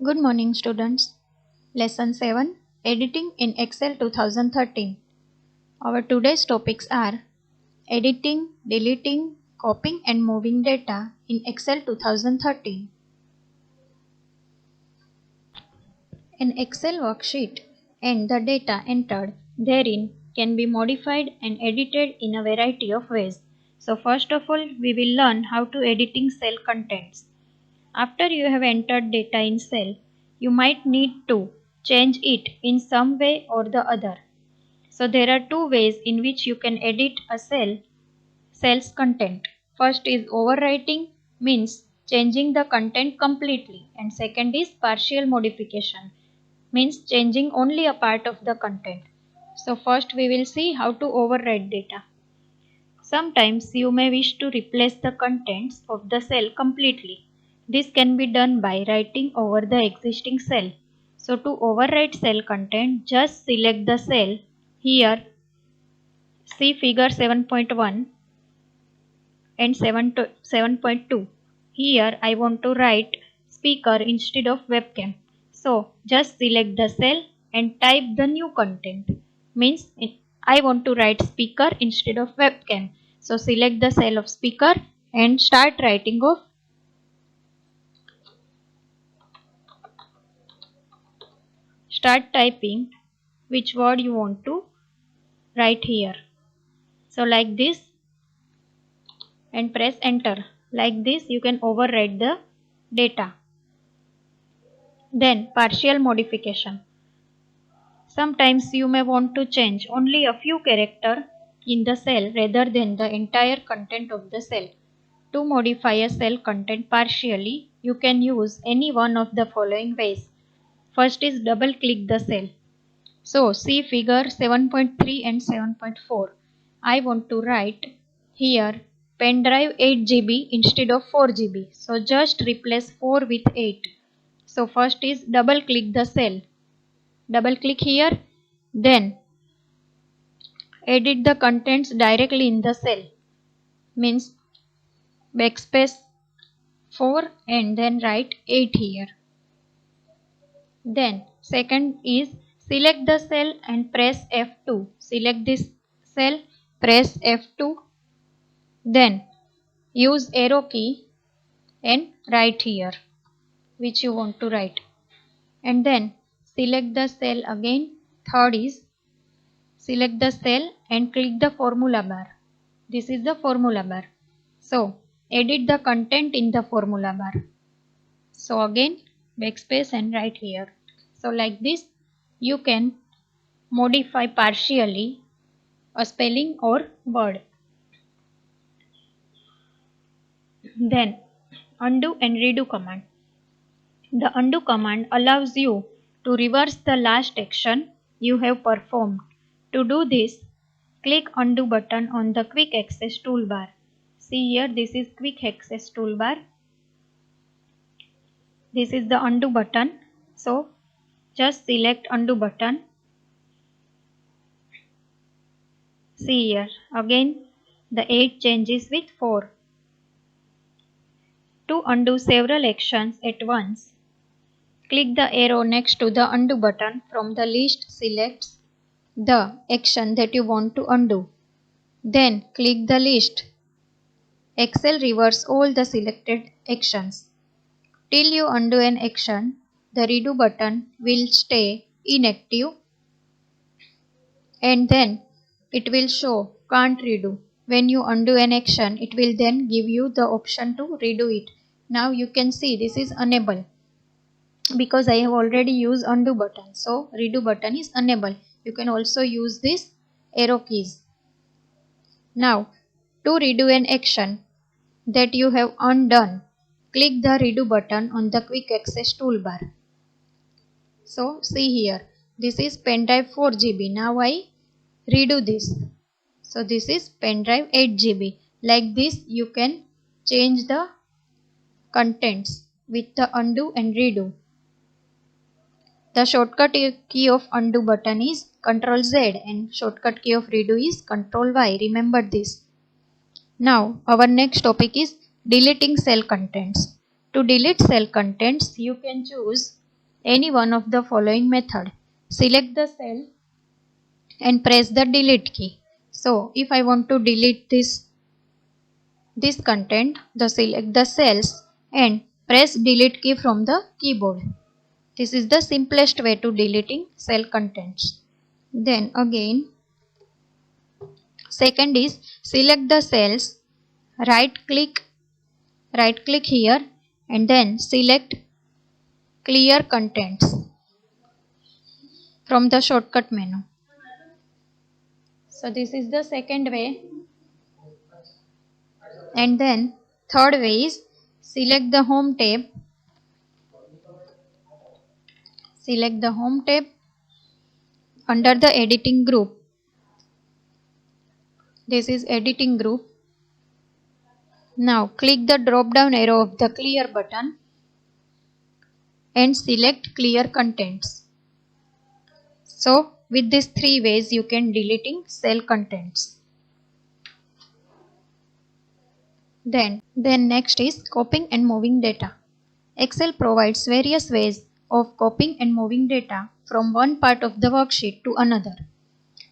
Good morning, students. Lesson 7, Editing in Excel 2013. Our today's topics are editing, deleting, copying and moving data in Excel 2013. An Excel worksheet and the data entered therein can be modified and edited in a variety of ways. So first of all, we will learn how to editing cell contents. After you have entered data in cell, you might need to change it in some way or the other. So there are two ways in which you can edit a cell's content. First is overwriting, means changing the content completely, and second is partial modification, means changing only a part of the content. So first we will see how to overwrite data. Sometimes you may wish to replace the contents of the cell completely. This can be done by writing over the existing cell. So to overwrite cell content, just select the cell. Here, see figure 7.1 and 7.2. Here I want to write speaker instead of webcam. So just select the cell and type the new content. Means I want to write speaker instead of webcam. So select the cell of speaker and start writing of start typing which word you want to write here. So like this and press enter. Like this you can overwrite the data. Then partial modification. Sometimes you may want to change only a few characters in the cell rather than the entire content of the cell. To modify a cell content partially, you can use any one of the following ways. First is double click the cell. So see figure 7.3 and 7.4. I want to write here pen drive 8 GB instead of 4 GB. So just replace 4 with 8. So first is double click the cell. Double click here, then edit the contents directly in the cell, means backspace 4 and then write 8 here. Then second is select the cell and press F2. Select this cell, press F2, then use arrow key and write here which you want to write, and then select the cell again. Third is select the cell and click the formula bar. This is the formula bar. So edit the content in the formula bar. So again backspace and write here. So like this you can modify partially a spelling or word. Then undo and redo command. The undo command allows you to reverse the last action you have performed. To do this, click undo button on the quick access toolbar. See here, this is quick access toolbar. This is the undo button. So just select undo button. See here, again the 8 changes with 4. To undo several actions at once, click the arrow next to the undo button. From the list, select the action that you want to undo. Then click the list. Excel reverse all the selected actions. Till you undo an action, the redo button will stay inactive and then it will show can't redo. When you undo an action, it will then give you the option to redo it. Now you can see this is unable because I have already used undo button. So redo button is unable. You can also use this arrow keys. Now to redo an action that you have undone, click the redo button on the quick access toolbar. So see here, this is pen drive 4 GB. Now I redo this. So this is pen drive 8 GB. Like this you can change the contents with the undo and redo. The shortcut key of undo button is Ctrl Z and shortcut key of redo is Ctrl Y. Remember this. Now our next topic is deleting cell contents. To delete cell contents, you can choose any one of the following method. Select the cell and press the delete key. So if I want to delete this content, select the cells and press delete key from the keyboard. This is the simplest way to deleting cell contents. Then again, second is select the cells, right click here and then select clear contents from the shortcut menu. So this is the second way. And then third way is select the home tab. Select the home tab under the editing group. This is editing group. Now click the drop down arrow of the clear button and select clear contents. So with these three ways you can deleting cell contents. Then next is copying and moving data. Excel provides various ways of copying and moving data from one part of the worksheet to another.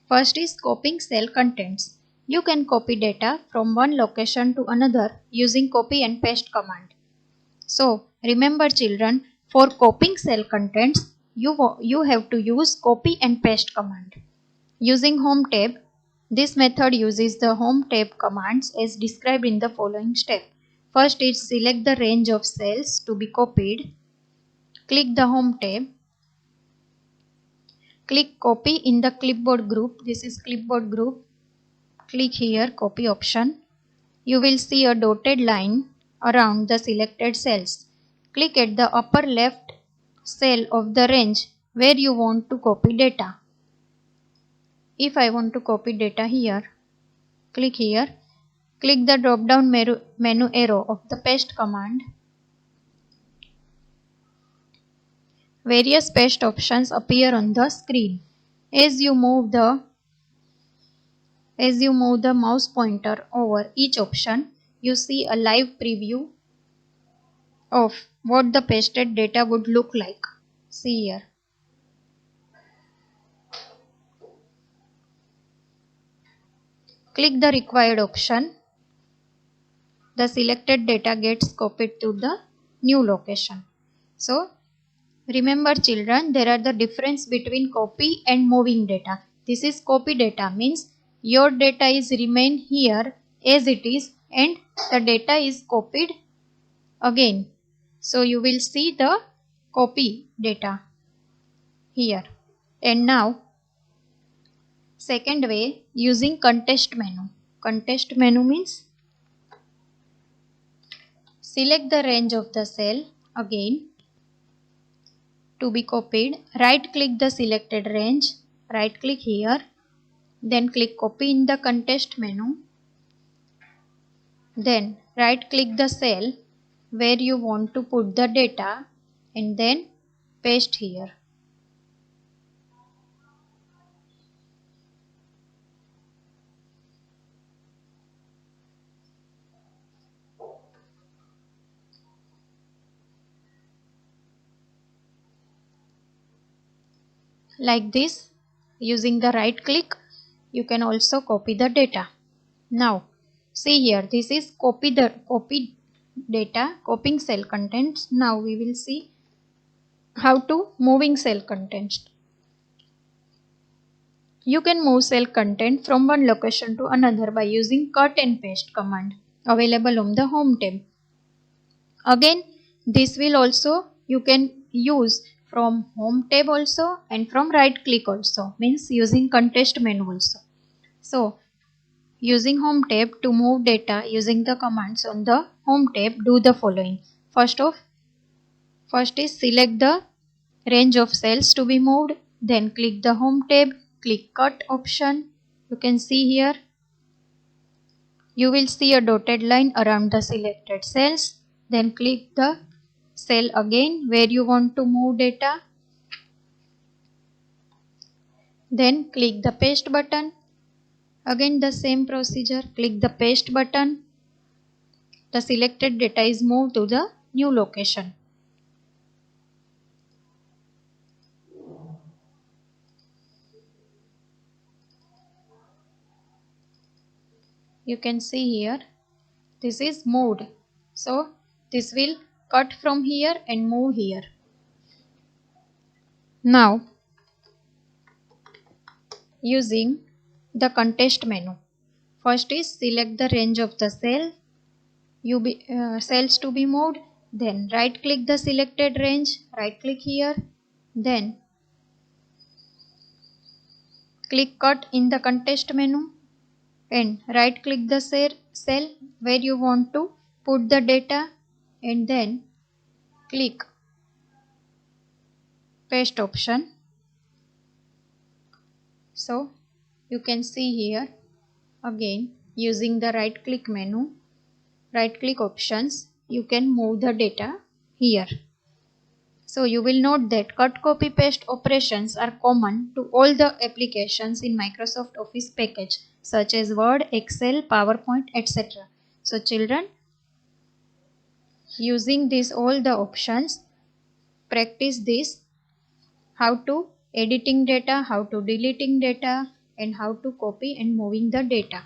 First is copying cell contents. You can copy data from one location to another using copy and paste command. So remember children, for copying cell contents, you have to use copy and paste command. Using home tab, this method uses the home tab commands as described in the following step. First is select the range of cells to be copied. Click the home tab. Click copy in the clipboard group. This is clipboard group. Click here copy option. You will see a dotted line around the selected cells. Click at the upper left cell of the range where you want to copy data. If I want to copy data here, click here. Click the drop down menu arrow of the paste command. Various paste options appear on the screen. As you move the mouse pointer over each option, you see a live preview of what the pasted data would look like. See here. Click the required option. The selected data gets copied to the new location. So remember children, there are the difference between copy and moving data. This is copy data, means your data is remain here as it is and the data is copied again. So you will see the copy data here. And now second way, using context menu. Context menu means select the range of the cell again to be copied. Right click the selected range. Right click here. Then click copy in the context menu. Then right click the cell where you want to put the data and then paste here. Like this, using the right click, you can also copy the data. Now, see here, this is copy data, copying cell contents. Now we will see how to moving cell contents. You can move cell content from one location to another by using cut and paste command available on the home tab. Again, this will also you can use from home tab also and from right click also, means using context menu also. So using home tab to move data using the commands on the home tab, do the following. First is select the range of cells to be moved. Then click the home tab, click cut option. You can see here. You will see a dotted line around the selected cells. Then click the cell again where you want to move data. Then click the paste button. Again the same procedure. Click the paste button. The selected data is moved to the new location. you can see here, this is moved. So this will cut from here and move here. Now using the contest menu, first is select the range of the cell cells to be moved. Then right click the selected range, right click here, then click cut in the contest menu and right click the cell where you want to put the data and then click paste option. So you can see here again, using the right click menu, right click options, you can move the data here. So you will note that cut, copy, paste operations are common to all the applications in Microsoft Office package such as Word, Excel, PowerPoint, etc. So children, using this all the options, practice this, how to editing data, how to deleting data, and how to copy and moving the data.